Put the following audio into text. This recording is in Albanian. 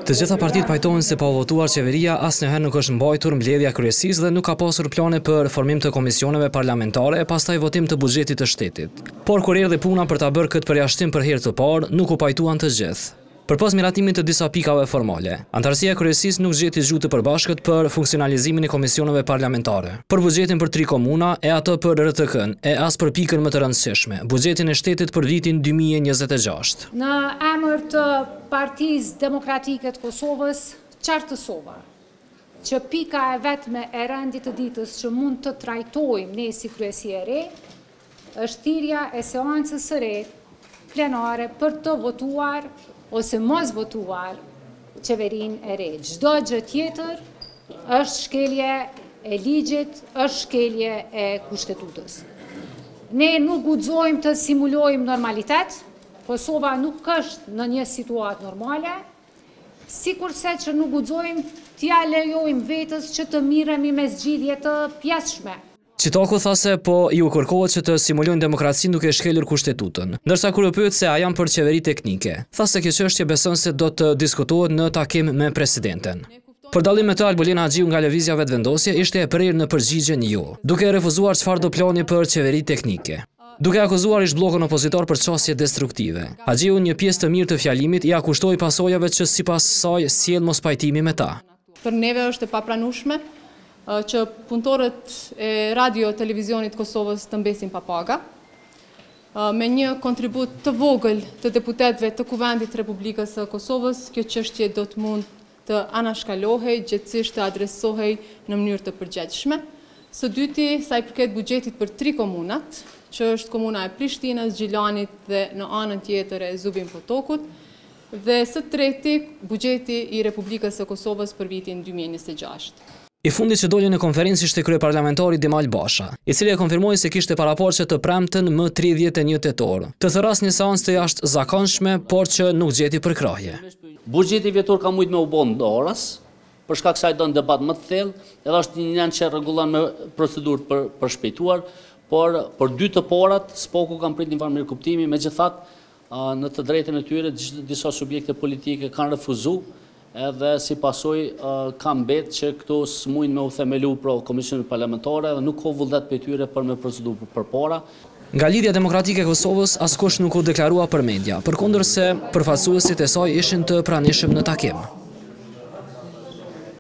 Të gjitha partitë pajtohen se pa u votuar qeveria asnjëherë nuk është mbajtur mbledhja e kryesisë dhe nuk ka pasur plane për formim të komisioneve parlamentare e pastaj votim të buxhetit të shtetit. Por kur erdhi puna për ta bërë këtë përjashtim për herë të parë, nuk u pajtuan të gjithë. Përpas miratimit të disa pikave formale, antarësia e kryesisë nuk zgjeti zgjuar të përbashkët për funksionalizimin e komisioneve parlamentare, për buxhetin për 3 komuna e atë për RTK-n, e as për pikën më të rëndësishme, buxhetin e shtetit për vitin 2026. Në emër të Partisë Demokratike të Kosovës, qartësova që pika e vetme e rendit të ditës që mund të trajtojmë ne si kryesi e re, është thirrja e seancës së re plenare për të votuar ose mos votuar qeverinë e re. Çdo gjë tjetër është shkelje e ligjit, është shkelje e kushtetutës. Ne nuk guxojmë të simulojmë normalitet, Kosova nuk është në një situatë normale, sikurse që nuk guxojmë t'ia lejojmë vetës që të miremi me zgjidhje të pjesshme. Qitaku tha se po i u kërkohet që të simulojnë demokracinë duke shkelur kushtetutën, ndërsa kur u pyet se a janë për qeveri teknike, tha se kjo çështje beson se do të diskutohet në takim me presidenten. Për dallim me të, Albolina Haxhiu nga Lëvizja Vetëvendosje ishte e prerë në përgjigjen jo, duke refuzuar çfarëdo plani për qeveri teknike. Duke akuzuar ish bllokun opozitor për çështje destruktive. Haxhiu, një pjesë të mirë të fjalimit, i akushtoi pasojave që sipas saj sjell mospajtimi me ta. Për neve është e papranueshme që punëtorët e radio televizionit Kosovës të mbesin pa paga, me një kontribut të vogël të deputetëve të Kuvendit Republikës së Kosovës, kjo çështje do të mund të anashkalohej, gjithsesi të adresohej në mënyrë të përgjithshme. Së dyti, sa i përket buxhetit për 3 komunat, që është komuna e Prishtinës, Gjilanit dhe në anën tjetër e Zubin Potokut, dhe së treti, buxheti i Republikës së Kosovës për vitin 2026. I fundit që doli në konferencë ishte kryeparlamentari Demal Basha, i cili e konfirmoi se kishte paraporçe të premten më 31 tetor. Të thëras një seancë të jashtëzakonshme, por që nuk gjeti përkrahje. Buxheti vjetor ka mujt me u bë ndorës, për shkak se ai don debat më të thellë, edhe është një që rregullon me procedurë për shpejtuar, por për 2 të porat s'poku kanë prit një farë mirë kuptimi, megjithatë në të drejtën e tyre disa subjekte politike kanë refuzuar. Edhe si pasoj ka mbet që këto s'mujnë me u themelu pro komisionit parlamentare dhe nuk ka vullnet për tyre për me procedurë përpara. Nga Lidhja Demokratike e Kosovës askush nuk u deklarua për media, përkundër se përfaqësuesit e saj ishin të pranishëm në takim.